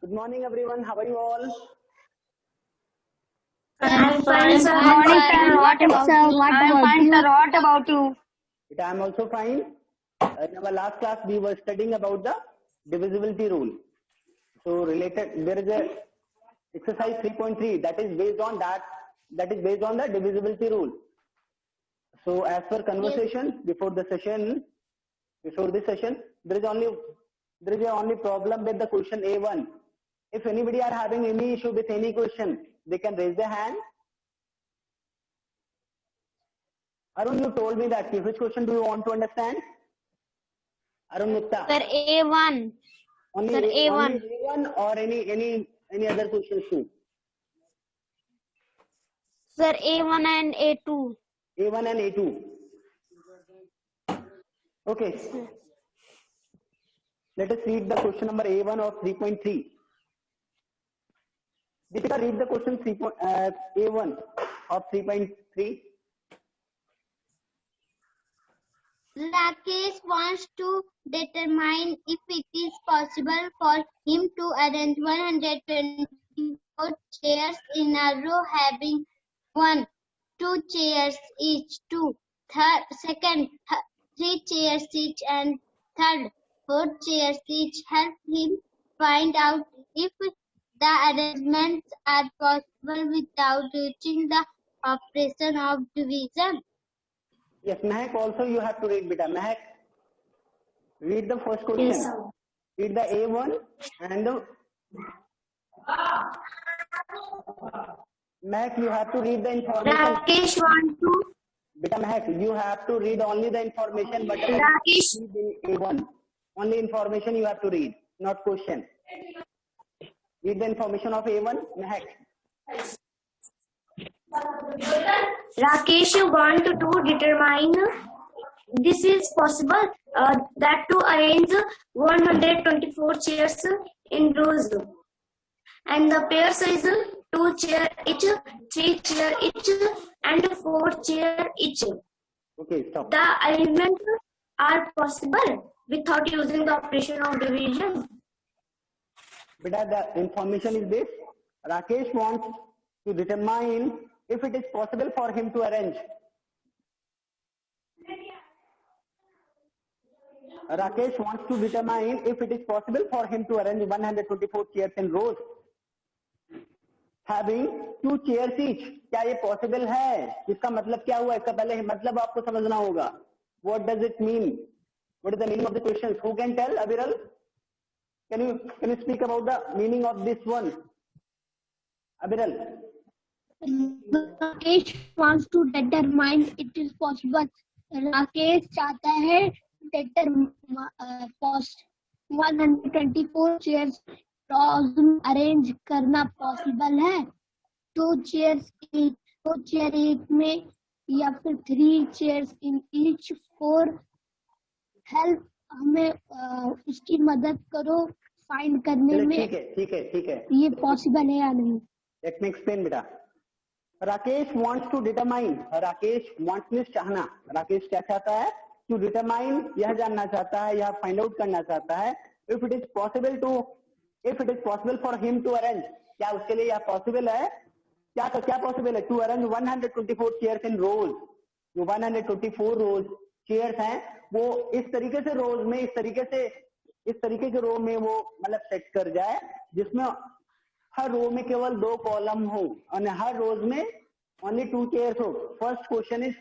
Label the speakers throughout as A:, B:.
A: Good morning, everyone. How are you all?
B: I'm fine, sir. What about you?
A: I am also fine. In our last class, we were studying about the divisibility rule. So related, there is a exercise 3.3 that is based on that is based on the divisibility rule. So as per conversation before this session, there is only problem with the question A1. If anybody are having any issue with any question, they can raise their hand. Arun, you told me that. Which question do you want to understand? Arun Gupta.
B: Sir, A1.
A: Only
B: Sir, A1.
A: Only A1 or any other questions too?
B: Sir, A1 and A2.
A: A1 and A2. Okay. Let us read the question number A1 of 3.3. Deepika, read the question A1 of 3.3.
C: Rakesh wants to determine if it is possible for him to arrange 124 chairs in a row having 1, 2 chairs each, 2, second, 3 chairs each, and third, 4 chairs each. Help him find out if the arrangements are possible without reaching the operation of division.
A: Yes, Mehak, also you have to read, beta. Mehak, read the first question.
B: Yes, sir.
A: Read the A1 and the... Mehak, you have to read the information.
B: Rakesh want to.
A: Beta Mehak, you have to read only the information, but
B: Rakesh.
A: read A1. Only information you have to read, not question. Read the information of A1, Mehak.
B: Rakesh want to determine this is possible that to arrange 124 chairs in rows, and the pairs is 2 chair each, 3 chair each, and 4 chair each.
A: Okay, stop.
B: The arrangements are possible without using the operation of division.
A: Beta, the information is this. Rakesh wants to determine if it is possible for him to arrange. Rakesh wants to determine if it is possible for him to arrange 124 chairs in rows having 2 chairs each. क्या ये possible है? इसका मतलब क्या हुआ? इसका पहले मतलब आपको समझना होगा. What does it mean? What is the meaning of the questions? Who can tell? Abiral, can you speak about the meaning of this one? Abiral.
C: Rakesh wants to determine it is possible. Rakesh चाहता है 124 chairs arrange करना possible है. 2 chair एक में या फिर 3 chairs in each 4. Help हमें उसकी मदद करो फाइंड करने में.
A: ठीक है.
C: ये पॉसिबल है या नहीं?
A: Let me explain, बेटा. Rakesh wants to determine. Rakesh wants means चाहना. राकेश क्या चाहता है? To determine, यह जानना चाहता है, यह find out करना चाहता है. If it is possible for him to arrange. क्या उसके लिए यह possible है? क्या possible है? To arrange 124 chairs in rows. जो 124 rows chairs हैं, वो इस तरीके से rows में, इस तरीके के रो में वो मतलब सेट कर जाए जिसमें हर रो में केवल 2 कॉलम हो और हर रोज में only 2 chairs हो. First option is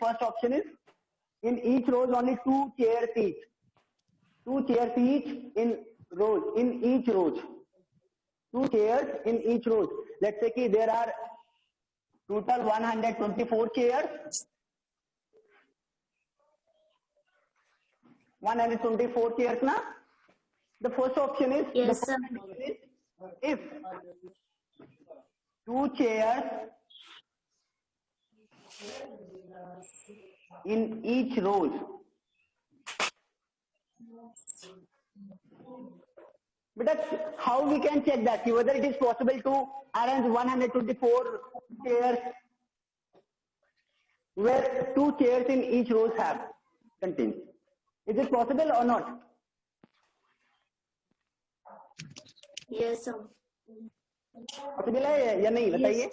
A: in each rows only 2 chairs each. 2 chairs each in each rows. 2 chairs in each rows. Let's say कि there are total 124 chairs. 124 chairs na? The first option is,
B: Yes, sir.
A: If 2 chairs in each rows. But how we can check that? Whether it is possible to arrange 124 chairs where 2 chairs in each rows have contained. Is it possible or not?
B: Yes, sir.
A: Possible है या नहीं, बताइए।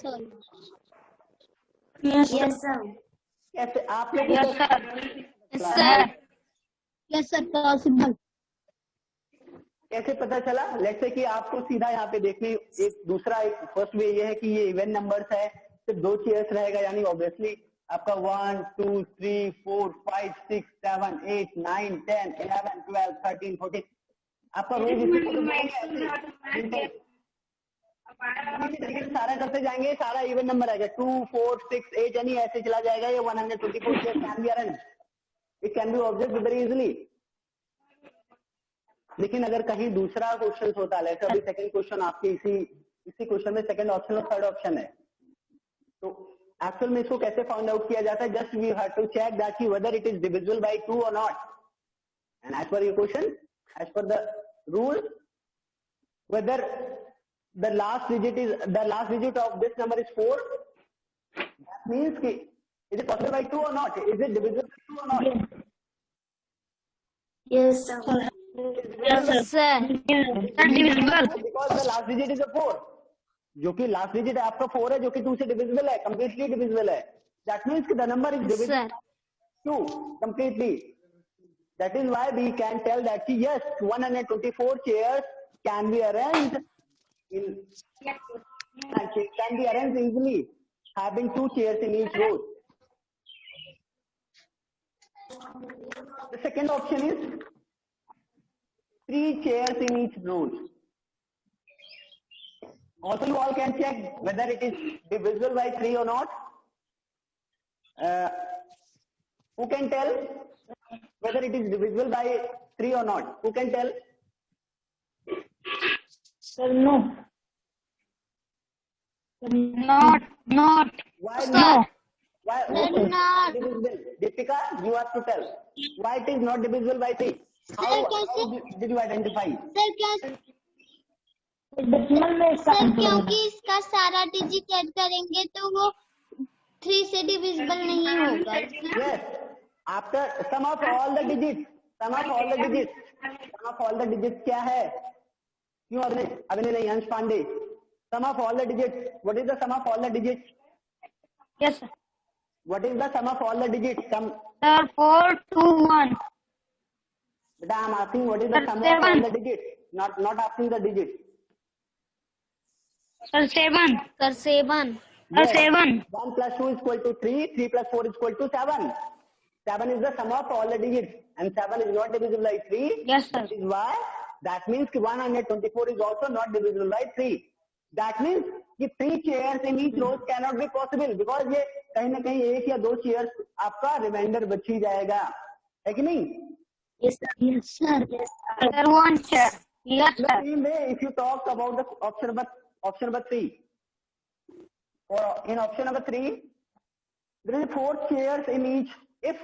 B: Yes, sir.
A: कैसे आप लोग
C: Yes, sir. Possible.
A: कैसे पता चला? लेट्स से कि आपको सीधा यहाँ पे देखने एक दूसरा एक फर्स्ट वे ये है कि ये इवन नंबर्स है, सिर्फ 2 चेयर्स रहेगा, यानी ऑब्वियसली आपका 1 2 3 4 5 6 7 8 9 10 11 12 13 14 आपका रोज इसी तरीके से सारा करते जाएंगे, सारा इवन नंबर आएगा 2 4 6 8 यानी ऐसे चला जाएगा। ये 124 can be arrange, it can be observe very easily. लेकिन अगर कहीं दूसरा क्वेश्चन होता है, अभी सेकंड क्वेश्चन आपके इसी क्वेश्चन में सेकंड ऑप्शन और थर्ड ऑप्शन है, तो एक्चुअल में इसको कैसे फाइंड आउट किया जाता है? Just we have to check that whether it is divisible by 2 और not, and as per your question, as per the rule, whether the last digit of this number is 4, that means ki is it possible by 2 or not, is it divisible by 2 or not?
B: Yes, sir.
C: Yes, sir.
A: Divisible because the last digit is a 4, जो कि last digit आपका 4 है, जो कि 2 से divisible है, completely divisible है। That means the number is divisible 2 completely. That is why we can tell that कि yes 124 chairs can be arranged can be arranged easily, having 2 chairs in each row. The second option is 3 chairs in each row. Also, you all can check whether it is divisible by 3 or not. Who can tell whether it is divisible by 3 or not? Who can tell?
C: Sir, no. Not.
A: Why
C: Sir.
A: not? Why
C: Not.
A: divisible? Deepika, you have to tell why it is not divisible by 3. How did you identify?
C: Sir, क्योंकि इसका सारा digit add करेंगे तो वो 3 से divisible नहीं होगा।
A: Yes. After sum of all the digits क्या है? क्यों अभिनय नहीं, अंश Pandey, sum of all the digits, what is the sum of all the digits?
C: Yes, sir.
A: What is the sum of all the digits? Sir,
C: 4 2 1.
A: But I am asking what is the sum of all the digits, not asking the digits.
C: Sir, 7. Sir, 7.
A: Yes.
C: 7.
A: 1 plus 2 is equal to 3, 3 plus 4 is equal to 7. 7 is the sum of all the digits, and 7 is not divisible by 3.
C: Yes, sir.
A: That is why, that means 124 is also not divisible by 3. That means कि 3 chairs in each row cannot be possible, because ये कहीं ना कहीं 1 या 2 chairs आपका reminder बच ही जाएगा, है कि नहीं?
B: Yes, sir. Yes, sir. Yes, sir.
C: Sir, 1 chair. Yes,
A: The
C: sir.
A: same way, if you talk about the option number 3, or in option number 3, there is 4 chairs in each. If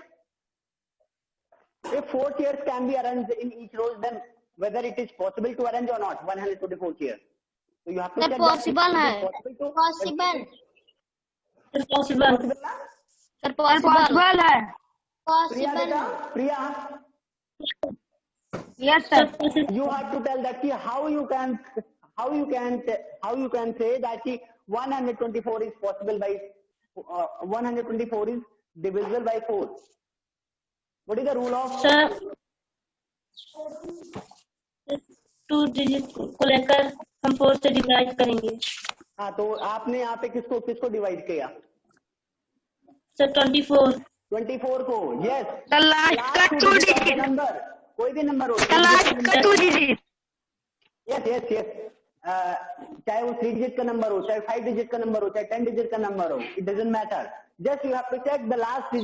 A: 4 chairs can be arranged in each row, then whether it is possible to arrange or not 124 chairs. So you have to
C: Sir,
A: check
C: possible
A: that
C: है।
A: it is possible to
C: Possible.
A: possible ना?
C: Sir, possible है।
A: प्रिया बेटा, प्रिया,
C: Yes, sir.
A: you have to tell that कि how you can say that कि 124 is possible by 124 is divisible by 4. What is the rule of?
D: Sir 2 digit को लेकर हम 4 से divide करेंगे।
A: हाँ, तो आपने यहाँ पे किसको डिवाइड किया?
D: सर 24
A: को। यस,
C: The last का 2 digit.
A: नंबर, कोई भी नंबर हो,
C: The last का 2 digit.
A: यस, चाहे वो 3 डिजिट का नंबर हो, चाहे 5 डिजिट का नंबर हो, चाहे 10 डिजिट का नंबर हो, it doesn't matter. Just you have to check the last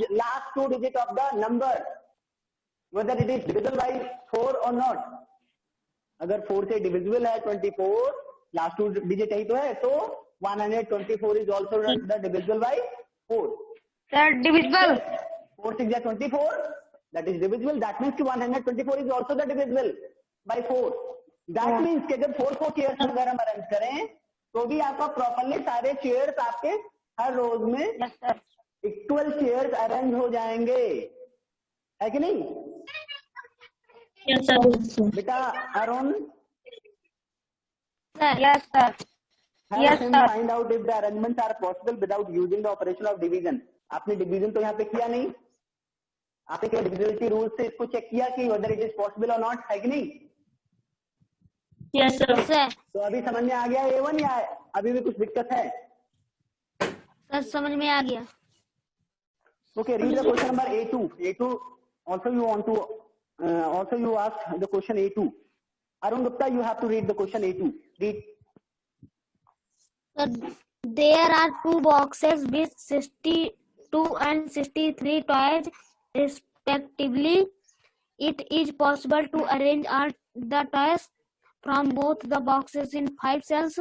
A: 2 digit of the number, whether it is divisible by 4 or not. अगर 4 से डिविजिबल है 24, लास्ट 2 डिजिट ही तो है, तो 124 is also the divisible by 4.
C: Sir, divisible.
A: 4 6 is 24, that is divisible. That means कि 124 is also the divisible by 4. That means कि जब 4 chairs अगर हम अरेंज करें तो भी आपका प्रॉपरली सारे चेयर्स आपके हर रोज में इक्वल चेयर्स अरेंज हो जाएंगे, है कि नहीं?
D: Yes sir.
A: बेटा Arun,
D: Yes, sir. Yes, sir.
A: Find out if the arrangements are possible without using the operation of division. आपने डिवीजन तो यहाँ पे किया नहीं, आपने क्या डिविजिबिलिटी रूल से इसको चेक किया कि whether it is possible or not, है कि नहीं?
D: Yes, sir.
B: सर
A: तो अभी समझ में आ गया A1 या अभी भी कुछ दिक्कत है?
B: सर समझ में आ गया.
A: Okay, read the question number A2. A2 also you want to also you ask the question A2. Arun Gupta, you have to read the question A2. Read.
B: There are two boxes with 62 and 63 toys respectively. It is possible to arrange all the toys from both the boxes in 5 cells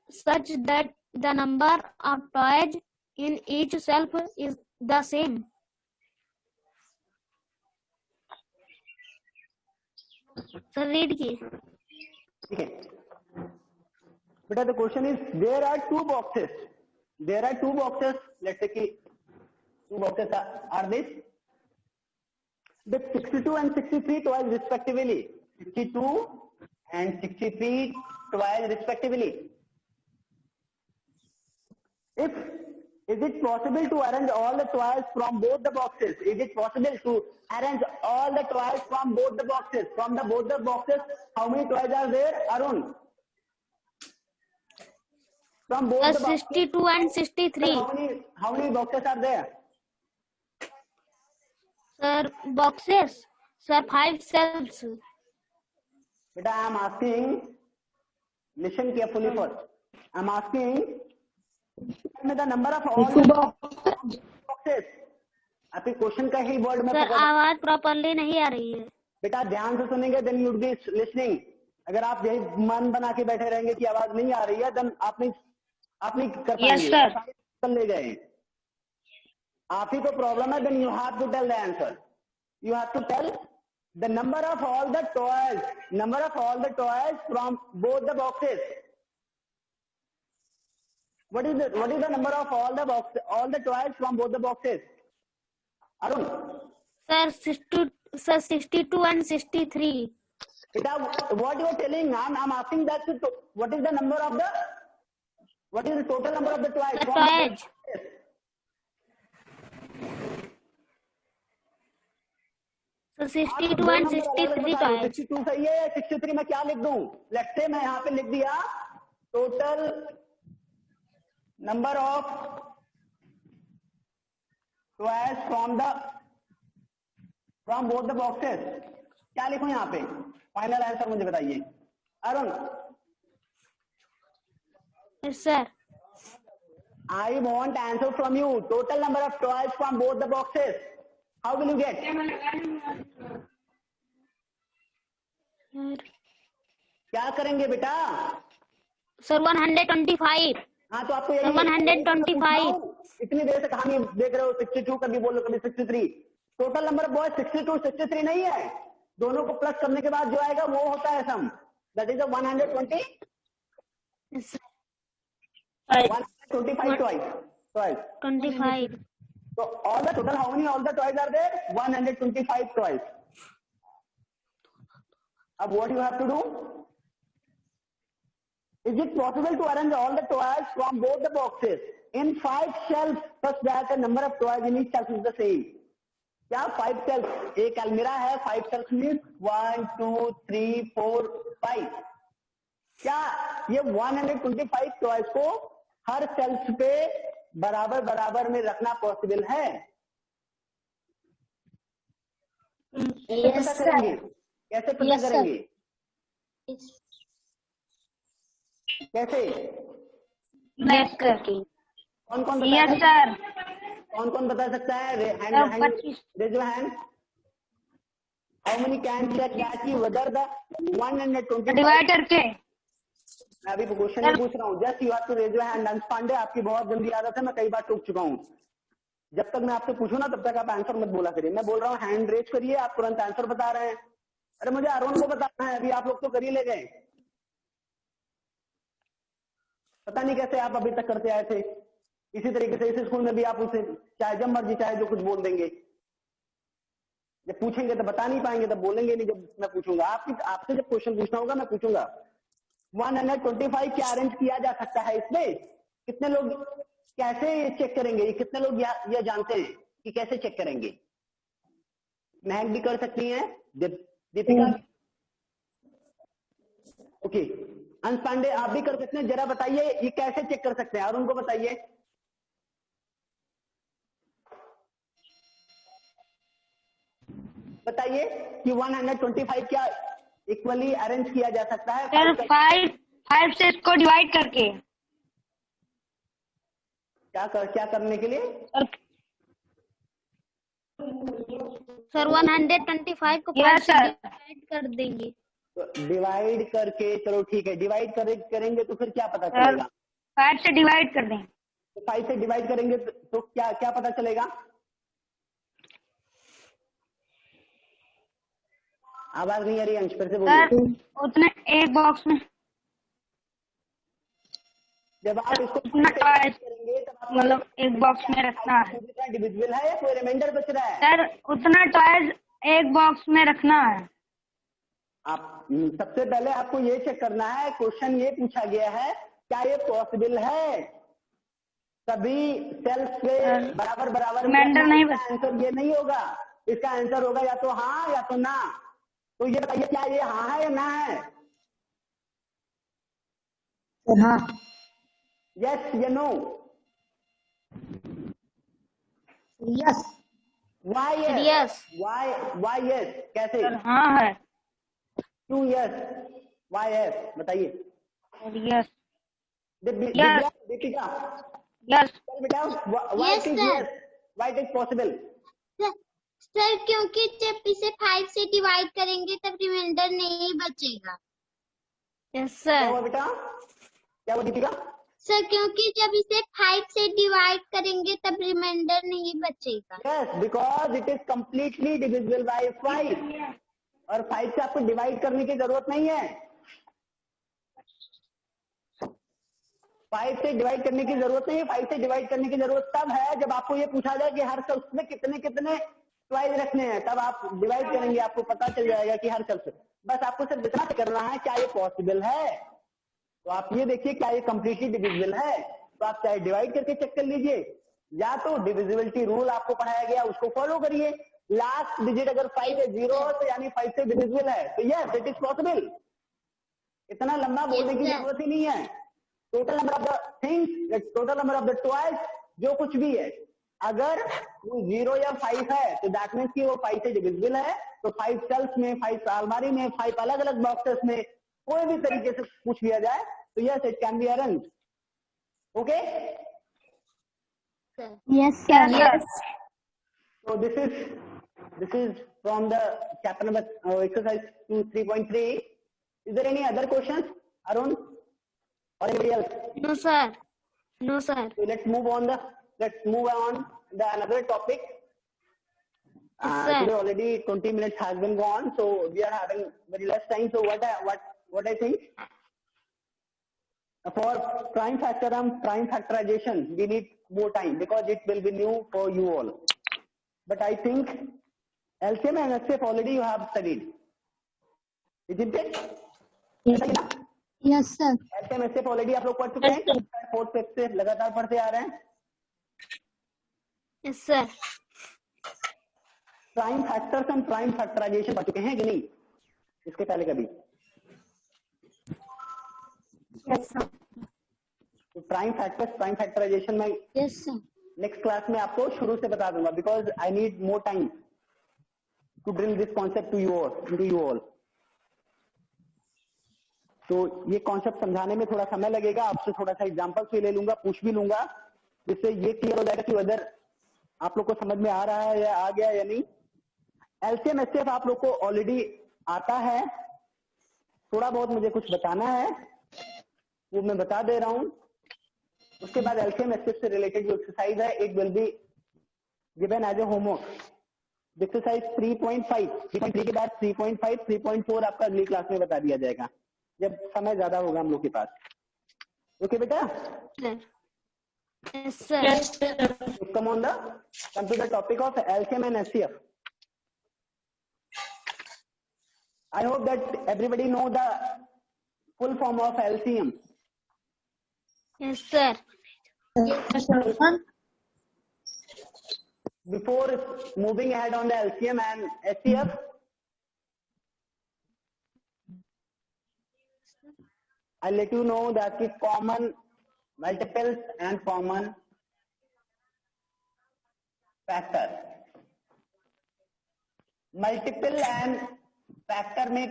B: such that the number of toys in each shelf is the same. Sir, read ki.
A: Okay. But the question is, there are two boxes. There are two boxes. Let's say कि two boxes are this. The 62 and 63 toys respectively. 62 and 63 toys respectively. Is it possible to arrange all the toys from both the boxes? Is it possible to arrange all the toys from both the boxes? From both the boxes, how many toys are there, Arun? From both the boxes,
B: 62 and 63.
A: how many boxes are there?
B: Sir, boxes. Sir, 5 cells.
A: But I am asking, listen carefully first. I am asking, the number of all the boxes. आपके question का ही word में
B: sir आवाज properly नहीं आ रही है.
A: बेटा ध्यान से सुनेंगे, देन यू बी लिसनिंग. अगर आप यही मन बना के बैठे रहेंगे कि आवाज नहीं आ रही है, देन आप नहीं कर पाएंगे. कर ले गए, आप ही को प्रॉब्लम है. Then you have to tell the answer. You have to tell the number of all the toys from both the boxes. What is the number of all the toys from both the boxes? Arun.
B: Sir, 62 and 63.
A: What you are telling? I'm asking that. What is the total number of the toys?
B: The toys. So 62 and 63 toys.
A: 62 सही है. 63 में क्या लिख दूं? Let's say मैं यहाँ पे लिख दिया total number of toys from both the boxes. क्या लिखूं यहाँ पे? फाइनल आंसर मुझे बताइए. Arun.
B: Yes, sir.
A: I want answer from you. Total number of toys from both the boxes. How will you get? क्या करेंगे बेटा?
B: Sir, 125.
A: हाँ तो आपको
B: 125.
A: इतनी देर से कहानी देख रहे हो. 62 कभी बोलो कभी 63. टोटल नंबर ऑफ बॉयज 62 63 नहीं है. दोनों को प्लस करने के बाद जो आएगा वो होता है sum. That is 120.
B: Yes, sir.
A: 125 toys.
B: 25.
A: So all the total, how many all the toys are there? 125 toys. Now what you have to do? Is it possible to arrange all the toys from both the boxes in 5 shelves such that the number of toys in each shelf is the same? क्या 5 shelves? एक अलमीरा है. 5 shelves means 1 2 3 4 5. क्या ये 125 toys को हर sales पे बराबर में रखना पॉसिबल है?
B: Yes, sir.
A: कैसे पता करेंगे? कैसे?
D: मैच करके.
A: कौन कौन
D: Yes, sir.
A: कौन बता सकता है? Raise your hand. How many can check that whether the 125
D: divide करके.
A: मैं अभी क्वेश्चन नहीं पूछ रहा हूँ. Just you have to raise your hand. Ansh Pandey, आपकी बहुत जल्दी आदत है. मैं कई बार टूक चुका हूँ. जब तक मैं आपसे पूछूं ना तब तक आप आंसर मत बोला करिए. मैं बोल रहा हूँ हैंड रेज करिए. आप तुरंत आंसर बता रहे हैं. अरे मुझे अरुण को बताना है. अभी आप लोग तो कर ही ले गए. पता नहीं कैसे आप अभी तक करते आए थे. इसी तरीके से इस स्कूल में भी आप उसे चाहे जब मर्जी चाहे जो कुछ बोल देंगे. जब पूछेंगे तो बता नहीं पाएंगे, तब बोलेंगे नहीं. जब मैं पूछूंगा आपसे जब क्वेश्चन पूछना होगा मैं पूछूंगा. 125 क्या अरेंज किया जा सकता है इसमें? कितने लोग कैसे चेक करेंगे? ये कितने लोग ये जानते हैं कि कैसे चेक करेंगे? महक भी कर सकती हैं, दीपिका, ओके, अंश पांडे आप भी कर सकते हैं। जरा बताइए ये कैसे चेक कर सकते हैं? अरुण को बताइए। बताइए कि 125 क्या इक्वली अरेंज किया जा सकता है?
E: सर 5 से इसको डिवाइड करके।
A: क्या करने के लिए?
C: सर 125 को 5 से डिवाइड कर देंगे।
A: डिवाइड करके, चलो ठीक है, डिवाइड करेंगे तो फिर क्या पता चलेगा?
E: 5 से डिवाइड कर दें।
A: तो 5 से डिवाइड करेंगे तो क्या पता चलेगा? आवाज नहीं आ रही अंश, फिर से बोलिए।
E: सर उतने एक बॉक्स में
A: जब आप इसको
E: उतना टॉयज
A: करेंगे तब
E: मतलब एक बॉक्स में रखना है।
A: डिविजिबल है या कोई रिमाइंडर बच रहा है?
E: सर उतना टॉयज एक बॉक्स में रखना है।
A: आप सबसे पहले आपको ये चेक करना है, क्वेश्चन ये पूछा गया है क्या ये पॉसिबल है सभी सेल्स के बराबर
E: रिमाइंडर नहीं
A: आंसर ये नहीं होगा, इसका आंसर होगा या तो हाँ या तो ना। तो ये बताइए क्या ये हाँ है या ना है?
F: हाँ।
A: यस या no?
F: Yes.
A: Why
C: yes.
A: Why yes कैसे?
E: सर हाँ है।
A: क्यों यस? वाई यस बताइए।
E: यस
A: दीपिका
E: यस
A: बेटा, why it is possible?
C: Sir क्योंकि जब इसे 5 से डिवाइड करेंगे तब रिमाइंडर नहीं बचेगा। यस
A: क्या
C: सर।
A: हुआ बेटा? क्या हुआ दीपिका?
C: सर क्योंकि जब इसे 5 से डिवाइड करेंगे तब रिमाइंडर नहीं बचेगा।
A: Yes, because it is completely divisible by 5 और 5 से आपको डिवाइड करने की जरूरत नहीं है। 5 से डिवाइड करने की जरूरत नहीं है। 5 से डिवाइड करने की जरूरत तब है जब आपको ये पूछा जाए कि हर सेल्स में कितने कितने ट्वाइस रखने हैं, तब आप डिवाइड करेंगे, आपको पता चल जाएगा कि हर सेल्स। बस आपको सिर्फ इतना करना है क्या ये पॉसिबल है। तो आप ये देखिए क्या ये कम्प्लीटली डिविजिबल है, तो आप चाहे डिवाइड करके चेक कर लीजिए या तो डिविजिबिलिटी रूल आपको पढ़ाया गया उसको फॉलो करिए। लास्ट डिजिट अगर 5 है 0 तो यानी 5 से डिविजिबल है, तो यस इट इज पॉसिबल। इतना लंबा बोलने की जरूरत ही नहीं है। Total number of the things, total number of the toys, जो कुछ भी है, अगर वो 0 या 5 है तो दैट मीन्स कि वो 5 से डिविजिबल है। तो 5 सेल्स में, 5 अलमारी में, 5 अलग अलग बॉक्सेस में कोई भी तरीके से पूछ लिया जाए तो yes it can be arrange. Okay,
C: yes sir.
E: Yes
A: so this is from the chapter number exercise 3.3. Is there any other questions, Arun or anybody else?
C: No sir. No sir.
A: So let's move on the another topic.
C: sir.
A: Today already 20 minutes has been gone, so we are having very less time. So what I think, for prime factor and prime factorization we need more time because it will be new for you all. But I think LCM and HCF already you have studied, isn't it?
F: Yes sir.
A: LCM HCF already आप लोग पढ़ चुके हैं, fourth fifth से लगातार पढ़ते आ रहे हैं।
C: Yes sir.
A: Prime factors and prime factorization पढ़ चुके हैं कि नहीं इसके पहले कभी?
C: Yes sir.
A: तो प्राइम फैक्टर्स, प्राइम फैक्टराइजेशन में
C: यस सर।
A: नेक्स्ट क्लास में आपको शुरू से बता दूंगा because I need more time to drill this concept to you all. तो ये कॉन्सेप्ट समझाने में थोड़ा समय लगेगा, आपसे थोड़ा सा एग्जांपल्स भी ले लूंगा, पूछ भी लूंगा, जिससे ये क्लियर हो जाएगा कि वेदर आप लोग को समझ में आ रहा है या आ गया या नहीं। एलसीएम एचसीएफ आप लोग को ऑलरेडी आता है, थोड़ा बहुत मुझे कुछ बताना है वो मैं बता दे रहा हूं। उसके बाद एलसीएम एचसीएफ से रिलेटेड जो एक्सरसाइज है it will be given as a homework. Exercise 3.3 के बाद 3.5, 3.4 आपका अगली क्लास में बता दिया जाएगा जब समय ज्यादा होगा हम लोग के पास। ओके बेटा?
C: Yes sir.
A: Come to the topic of LCM and HCF. I hope that everybody know the full form of LCM?
E: Yes, sir.
F: Yes, sir. 1.
A: Before moving ahead on the LCM and HCF, I'll let you know that the common multiples and common factor. Multiple and factor में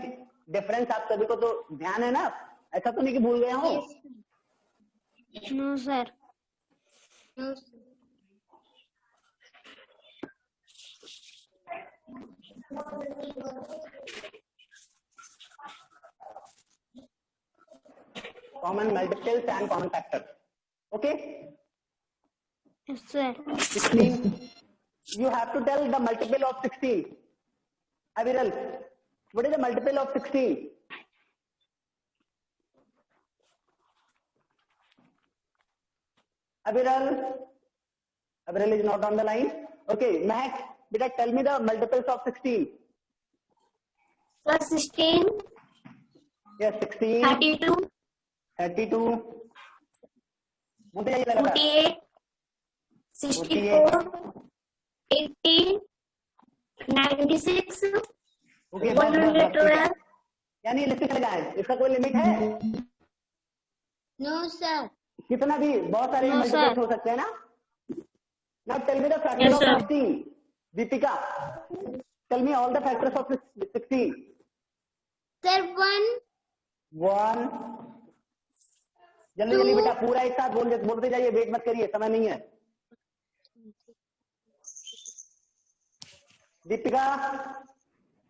A: difference आप सभी को तो ध्यान है ना? ऐसा तो नहीं कि भूल गए हो?
E: No, sir.
C: No.
A: Common multiples and common factors. Okay?
E: Yes, sir.
A: 16. You have to tell the multiple of 16. Aviral, what is the multiple of 16? Aviral is not on the line. Okay, Max, beta, tell me the multiples of 16.
B: Plus 16,
A: Yes, 16,
B: 32,
A: 32, 48,
B: 48, 64, 80, 96,
A: okay,
B: 112,
A: यानी list चले जाए, इसका कोई limit है?
C: No, sir.
A: कितना भी, बहुत सारे
E: No,
A: मल्टीपल्स
E: sir.
A: हो सकते हैं ना? Now tell me the factor
D: Yes,
A: of
D: sir.
A: 16. Deepika, tell me all the factors of 16.
C: Sir, 1,
A: 1. जल्दी जल्दी बेटा पूरा एक साथ बोलते जाइए, वेट मत करिए, समय नहीं है. Deepika,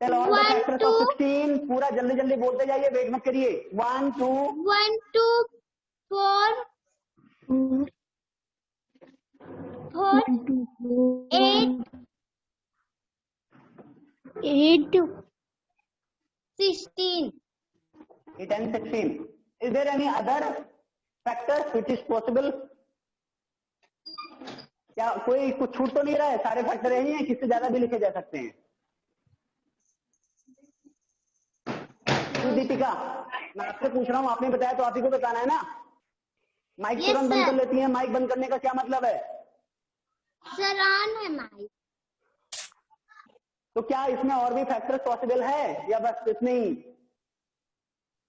A: tell all the
C: 1,
A: factors
C: 2.
A: of 16. पूरा जल्दी जल्दी बोलते जाइए, वेट मत करिए. 1, 2,
C: 1, 2, 4, 4, 8, 16.
A: 8 and 16. Is there any other factors which is possible? क्या कोई कुछ छूट तो नहीं रहा है? सारे फैक्टर यही हैं, किससे ज्यादा भी लिखे जा सकते हैं. तो दीपिका, मैं आपसे पूछ रहा हूँ, आपने बताया तो आप ही को बताना है ना. माइक
C: Yes,
A: तुरंत बंद
C: sir.
A: कर लेती है. माइक बंद करने का क्या मतलब है?
C: Sir, on है माइक.
A: तो क्या इसमें और भी फैक्टर्स पॉसिबल है या बस इतने ही?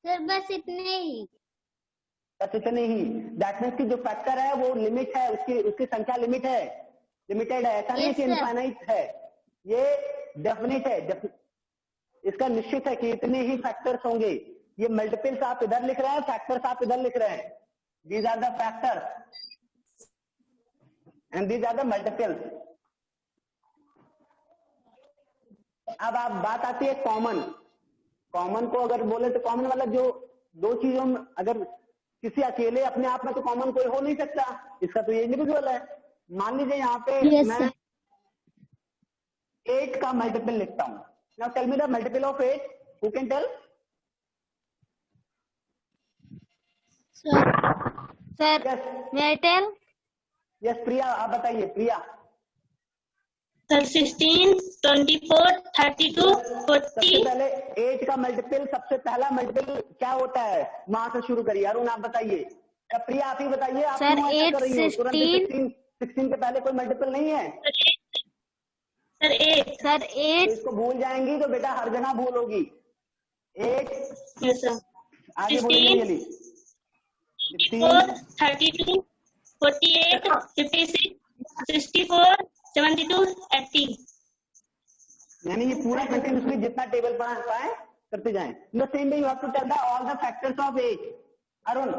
C: सर बस इतने ही.
A: बस इतने ही. दैट मीन्स कि जो फैक्टर है वो लिमिट है, उसकी संख्या लिमिट है, लिमिटेड है. ऐसा नहीं
C: Yes,
A: कि
C: sir.
A: इनफाइनाइट है, ये डेफिनेट है. इसका निश्चित है कि इतने ही फैक्टर्स होंगे. ये मल्टीपल्स आप इधर लिख रहे हैं, फैक्टर्स आप इधर लिख रहे हैं. These are the factors and these are the multiples. अब आप बात आती है कॉमन. कॉमन को अगर बोले तो कॉमन मतलब जो दो चीजों में, अगर किसी अकेले अपने आप में तो कॉमन कोई हो नहीं सकता, इसका तो ये इंडिविजुअल है. मान लीजिए यहाँ पे
F: Yes,
A: मैं 8 का मल्टीपल लिखता हूँ. Now tell me the multiple of 8. Who can tell?
E: Sir,
A: yes
E: may I tell?
A: Yes Priya, आप बताइए. प्रिया,
D: Sir, 16, 24, 32,
A: सबसे
D: 40.
A: पहले 8 का मल्टीपल, सबसे पहला मल्टीपल क्या होता है? वहां से शुरू करिए. अरुण आप बताइए. या प्रिया आप ही बताइए. आप
E: Sir,
A: क्यों ऐसा कर रही हो?
E: 8,
A: तुरंत 16 के पहले कोई मल्टीपल नहीं है.
D: Sir, 8.
E: Sir,
A: तो
E: 8,
A: इसको भूल जाएंगी तो बेटा हर जगह भूल होगी. 8
D: Yes, sir.
A: आगे बोलिए
D: 16,
A: जल्दी.
D: 4, 32, 48, 56, 64, 72, 80.
A: यानी ये पूरा कंटिन्यूसली जितना टेबल पढ़ा पाए करते जाएं. In the same way you have to tell the all the factors of 8. Arun,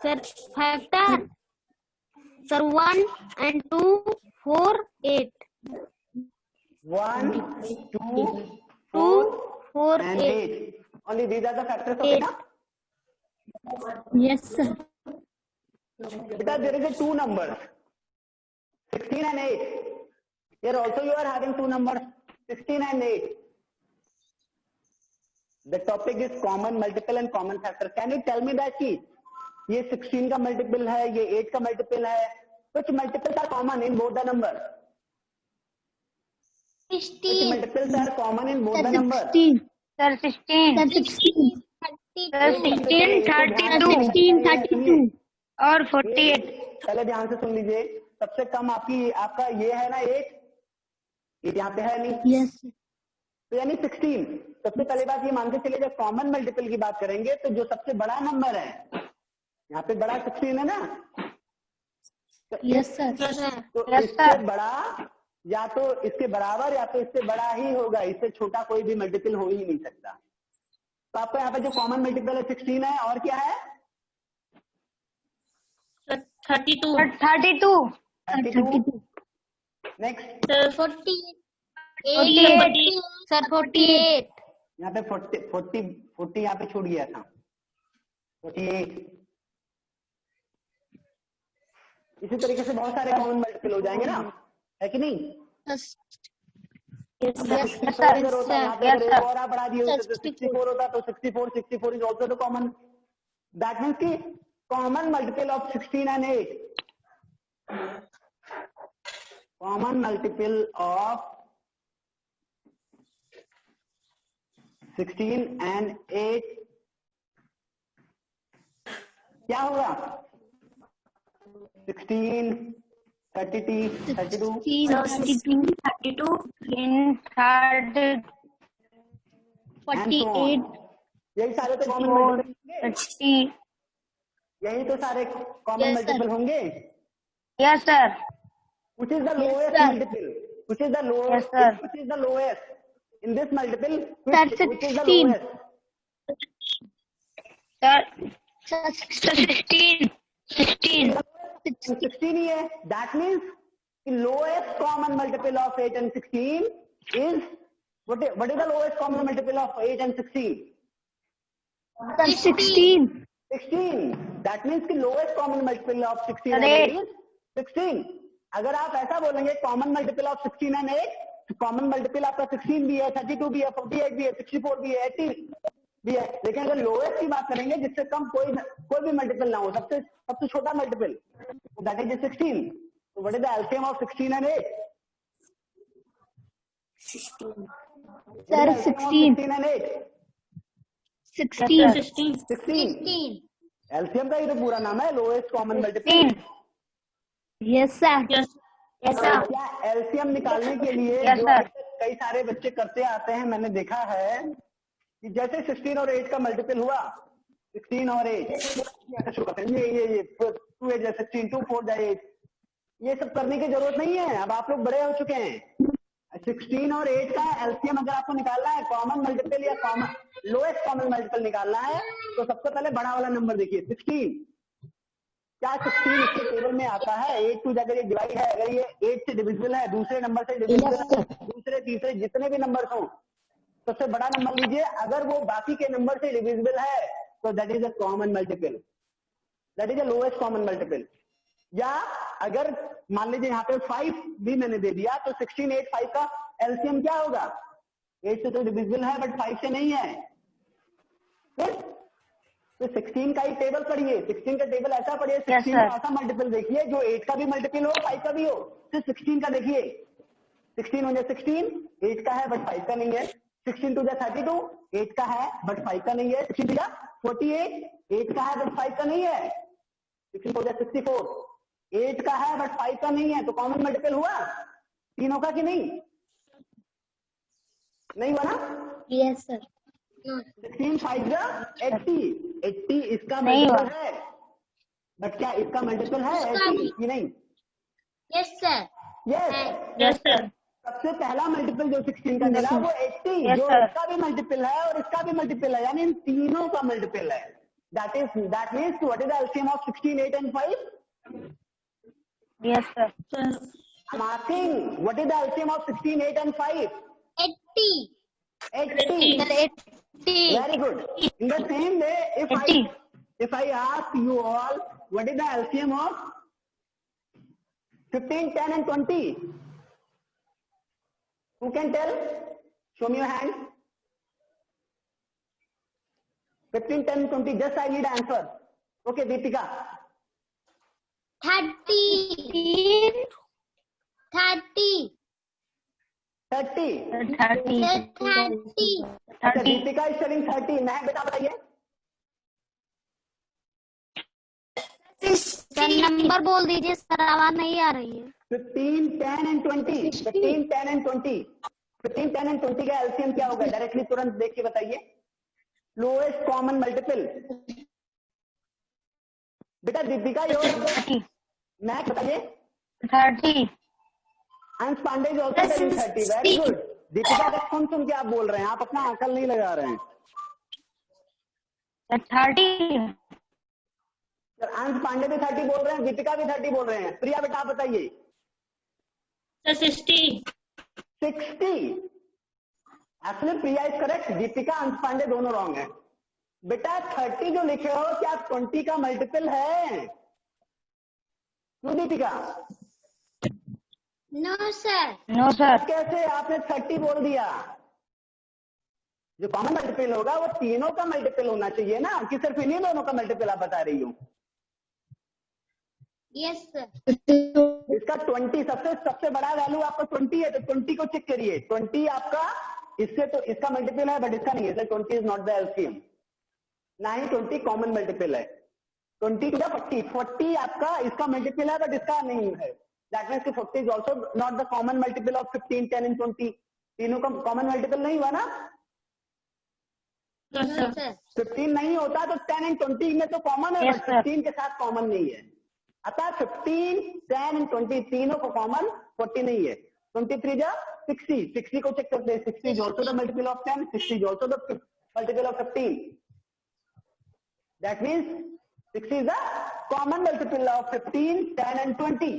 E: sir, factor. Sir, 1 and 2, 4, 8.
A: 1, 2,
E: 2,
A: 4
E: 4,
A: and
E: 8.
A: 8. Only these are the factors of
E: Eight.
A: beta.
F: Yes, sir.
A: Because there is a two numbers, 16 and 8. Here also you are having two numbers, 16 and 8. The topic is common multiple and common factor. Can you tell me that कि ये 16 का multiple है, ये 8 का multiple है, which multiples are common in both the number? Which
C: 16.
A: multiples are common in both the number?
F: 16.
E: Sir 16,
F: sir 16,
E: sir 16, 32
F: 16, 32
E: और 48।
A: पहले ध्यान से सुन लीजिए, सबसे कम आपका ये है ना 8, ये यहाँ पे है नहीं,
F: यस
A: तो यानी 16। सबसे पहले बात ये मान के चलिए, जब कॉमन मल्टीपल की बात करेंगे तो जो सबसे बड़ा नंबर है यहाँ पे बड़ा 16 है ना, तो
F: यस सर
A: तो
E: Yes,
A: इससे
E: sir.
A: बड़ा या तो इसके बराबर या तो इससे बड़ा ही होगा, इससे छोटा कोई भी मल्टीपल हो ही नहीं सकता। तो आपका यहाँ पे जो कॉमन मल्टीपल है 16 है, और क्या है
D: 32,
E: 32,
A: 32। नेक्स्ट
D: सर
F: 48 सर 48
A: यहाँ पे 40 यहाँ पे छूट गया था, 48। इसी तरीके से बहुत सारे कॉमन मल्टीपल हो जाएंगे ना, है कि नहीं?
F: यस
A: अगर
F: सर
A: होता है यहाँ पे, अगर एक और आप बढ़ा दिए होते तो 64 होता, तो 64 is also the common. That means की common multiple of 16 and 8, common multiple of 16 and 8 क्या होगा? 16, 32, 32,
B: 16, 32,
E: in 3rd,
F: 48
A: यही सारे तो कॉमन मल्टीपल होंगे,
E: 30.
A: यही तो सारे कॉमन
F: Yes, sir.
A: मल्टीपल होंगे।
E: Yes, sir.
A: Which is the lowest
F: sir.
A: multiple? Which is the lowest?
E: Yes, sir.
A: Which is the lowest in this multiple?
F: Sir,
A: Which is the
F: 16.
A: lowest?
E: Sir, 16. 16.
A: 16 ही है. That means the lowest common multiple of 8 and 16 is what is the lowest common multiple of 8 and 16?
F: Sir 16
A: 16. That means the lowest common multiple of 16 and
E: Correct.
A: 8 is 16. अगर आप ऐसा बोलेंगे common multiple of 16 and 8, तो common multiple आपका 16 भी है, 32 भी है, 48 भी है, 64 भी है, 80 भी है। लेकिन अगर लोएस्ट की बात करेंगे, जिससे कम कोई भी मल्टीपल ना हो, सबसे छोटा मल्टीपल, दैट इज 16। तो what is the LCM of 16 and 8?
F: Sir 16
A: and 8?
F: 16
A: 16। LCM का ही तो पूरा नाम है, lowest common multiple.
F: Yes sir
A: क्या एलसीएम निकालने के लिए
E: Yes,
A: जो
E: sir.
A: कई सारे बच्चे करते आते हैं, मैंने देखा है कि जैसे 16 और 8 का मल्टीपल हुआ, 16 और 8 शुरू करते हैं, ये 2 8 16, 2 4 8, ये सब करने की जरूरत नहीं है। अब आप लोग बड़े हो चुके हैं। 16 और 8 का एलसीएम अगर आपको निकालना है, कॉमन मल्टीपल या लोएस्ट कॉमन मल्टीपल निकालना है, तो सबसे पहले बड़ा वाला नंबर देखिए 16। क्या 16 इसके टेबल में आता है? 8 टू अगर ये डिवाइड है, अगर ये 8 से डिविजिबल है, दूसरे नंबर से डिविजिबल है, दूसरे तीसरे जितने भी नंबर हो, सबसे बड़ा नंबर लीजिए। अगर वो बाकी के नंबर से डिविजिबल है, तो that is a common multiple, that is a lowest common multiple. या अगर मान लीजिए यहाँ पे 5 भी मैंने दे दिया, तो 16 8 5 का एलसीएम क्या होगा? 8 से तो डिविजिबल है, बट 5 से नहीं है। तो 16 का ही टेबल पढ़िए, 16 का टेबल ऐसा पढ़िए, 16 का ऐसा मल्टीपल देखिए जो 8 का भी मल्टीपल हो, 5 का भी हो। तो 16 का देखिए, 16 हो जाए 16, 8 का है बट 5 का नहीं है। 16 टू 32, 8 का है बट 5 का नहीं है। 16 टू 48, 8 का है बट 5 का नहीं है। 16 हो जाए 64, 8 का है बट 5 का नहीं है। तो कॉमन मल्टीपल हुआ तीनों का कि नहीं? नहीं हुआ ना?
F: यस सर
A: 16 5 जा 80, 80 इसका
E: नहीं
A: मल्टीपल
E: हुआ।
A: है, बट क्या इसका मल्टीपल है 80 कि नहीं?
C: Yes, sir.
A: Yes.
D: Yes, sir.
A: सबसे पहला मल्टीपल जो 16 का मिला वो 80,
E: Yes,
A: जो
E: sir.
A: इसका भी मल्टीपल है और इसका भी मल्टीपल है, यानी इन तीनों का मल्टीपल है। That means what is the LCM of 16 8 and 5?
E: Yes, sir.
A: I'm asking, what is the LCM of 16 8 and 5?
C: 80.
A: 80. Very good. In the same way,
E: 80.
A: if I ask you all, what is the LCM of 15 10 and 20? Who can tell? Show me your hand. 15 10 20, just I need answer. Okay, Deepika.
C: 30. 30.
A: 30।
E: 30
A: अच्छा,
E: 30
A: Deepika is telling 30। मैं बेटा बताइए।
F: Sir number बोल दीजिए sir, आवाज नहीं आ रही है।
A: 15, 10 एंड 20। 15, 10 एंड 20। 15, 10 एंड 20 का एलसीएम क्या होगा? डायरेक्टली तुरंत देख के बताइए। Lowest common multiple. बेटा दीपिका योर
E: 30
A: मैथ बताइए।
E: 30
A: Ansh Pandey is also telling 30। Very good. Deepika का सुन के आप बोल रहे हैं, आप अपना अकल नहीं लगा रहे हैं।
E: 30
A: सर अंश पांडे भी 30 बोल रहे हैं, दीपिका भी 30 बोल रहे हैं। प्रिया बेटा आप बताइए।
D: 60
A: 60। Actually Priya is correct, Deepika अंश पांडे दोनों रॉन्ग है। बेटा 30 जो लिखे हो क्या 20 का मल्टीपल है? क्यों Deepika?
C: No, sir.
E: No sir.
A: कैसे आपने 30 बोल दिया? जो कॉमन मल्टीपल होगा वो तीनों का मल्टीपल होना चाहिए ना, कि सिर्फ इन्हीं दोनों का मल्टीपल आप बता रही हो?
C: Yes, sir.
A: इसका 20 सबसे बड़ा वैल्यू आपका 20 है, तो 20 को चेक करिए। 20 आपका इससे तो इसका मल्टीपल है, बट इसका नहीं है। 20 इज नॉट द एलसीएम, ना ही 20 कॉमन मल्टीपल है। 20 टू 40 आपका इसका मल्टीपल है, बट इसका नहीं है। That means 40 is also not the common multiple of 15, 10 and 20। तीनों का कॉमन मल्टीपल नहीं हुआ ना।
C: No, sir.
A: 15 नहीं होता तो 10 एंड 20 में तो कॉमन है,
E: Yes,
A: बट
E: sir.
A: 15 के साथ कॉमन नहीं है। अतः 15, 10 एंड 20 तीनों को कॉमन, 40 नहीं है। 23 जा 60। 60 को चेक करते हैं। 60 is also the multiple of 10। 60 is also the multiple of 15। That means 60 is the common multiple of 15, 10 and 20।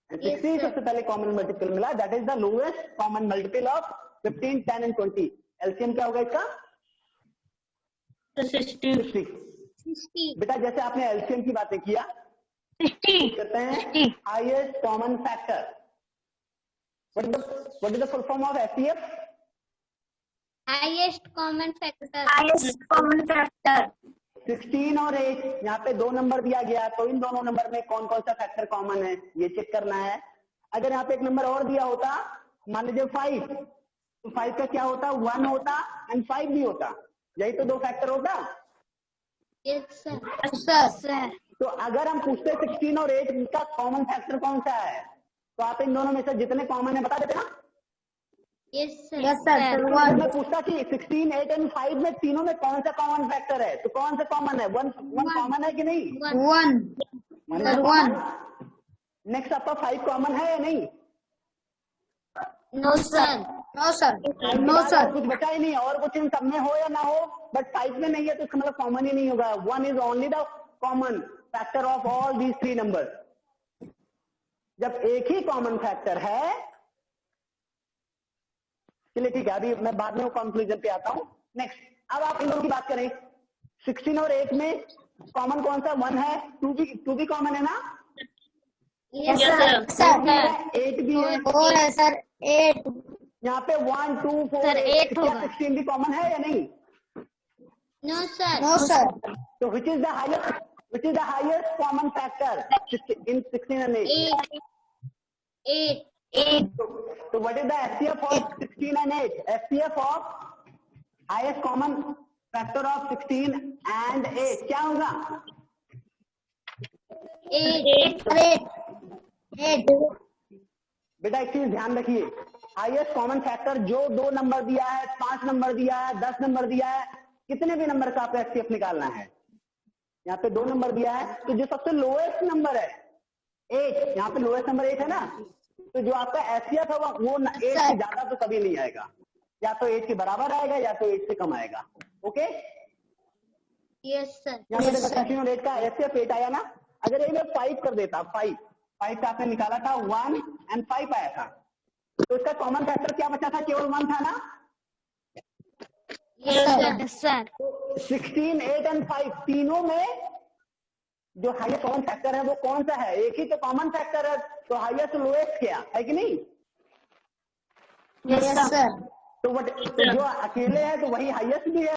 A: And 60
C: Yes, sir.
A: सबसे पहले कॉमन मल्टीपल मिला। That is the lowest common multiple of 15, 10 and 20। LCM क्या होगा इसका?
D: 60
A: 60।
C: 60.
A: बेटा जैसे आपने LCM की बातें किया,
E: 60
A: कहते हैं
E: 60
A: highest common factor. What is the full form of HCF?
C: Highest common factor.
B: Highest common factor.
A: 16 और 8, यहाँ पे 2 नंबर दिया गया, तो इन दोनों नंबर में कौन कौन सा फैक्टर कॉमन है ये चेक करना है। अगर यहाँ पे एक नंबर और दिया होता, मान लीजिए 5, तो 5 का क्या होता? 1 होता एंड 5 भी होता। यही तो 2 फैक्टर होता।
C: Yes, sir.
F: सर
A: तो अगर हम पूछते 16 और 8 का कॉमन फैक्टर कौन सा है, तो आप इन दोनों में से जितने कॉमन है बता देते ना।
C: Yes, sir.
F: यस सर
A: अगर मैं पूछता कि 16, 8 एंड 5 में तीनों में कौन सा कॉमन फैक्टर है, तो कौन सा कॉमन है? 1 कॉमन है कि नहीं?
C: 1.
F: 1
A: नेक्स्ट आपका 5 कॉमन है या नहीं?
B: No, sir.
F: No sir no
A: और
F: सर
A: कुछ बचा ही नहीं, और कुछ इन सब में हो या ना हो, बट 5 में नहीं है तो इसका मतलब कॉमन ही नहीं होगा। 1 is only the common factor of all these 3 number. जब एक ही कॉमन फैक्टर है, चलिए ठीक है, अभी मैं बाद में कंक्लूजन पे आता हूं। नेक्स्ट, अब आप इन लोगों की बात करें। 16 और 8 में कॉमन कौन सा? 1 है। 2 भी कॉमन है ना?
C: Yes,
D: Yes,
C: sir.
D: sir.
A: 8 भी है।
F: 4 है सर 8
A: यहाँ पे 1, 2, 4,
F: Sir, 8
A: क्या
F: होगा।
A: 16 भी कॉमन है या नहीं?
C: No, sir.
F: नो सर
A: तो which is the highest common factor in 16 and 8?
C: 8.
B: 8.
A: So what is the HCF of 16 and 8? HCF of highest common factor of 16 and 8 क्या होगा?
C: 8.
F: 8
A: बेटा एक चीज ध्यान रखिए, हाईएस्ट कॉमन फैक्टर जो 2 नंबर दिया है, 5 नंबर दिया है, 10 नंबर दिया है, कितने भी नंबर का आपको एचसीएफ निकालना है। यहाँ पे 2 नंबर दिया है, तो जो सबसे लोएस्ट नंबर है 8, यहाँ पे लोएस्ट नंबर 8 है ना, तो जो आपका एचसीएफ है वो 8 से ज्यादा तो कभी नहीं आएगा, या तो 8 के बराबर आएगा या तो 8 से कम आएगा। Okay,
C: Yes, sir.
A: यहाँ पे 16 और 8 का एचसीएफ 8 आया ना। अगर ये 5 कर देता, 5 का आपने निकाला था, 1 एंड 5 आया था, तो इसका कॉमन फैक्टर क्या बचा था? केवल 1 था ना।
C: Yes, sir.
F: सर
A: 16, 8 एंड 5 तीनों में जो हाईएस्ट कॉमन फैक्टर है वो कौन सा है? एक ही तो कॉमन फैक्टर है, तो हाईएस्ट लोएस्ट क्या है कि नहीं?
B: Yes, sir.
F: सर
A: तो जो अकेले है तो वही हाईएस्ट भी है,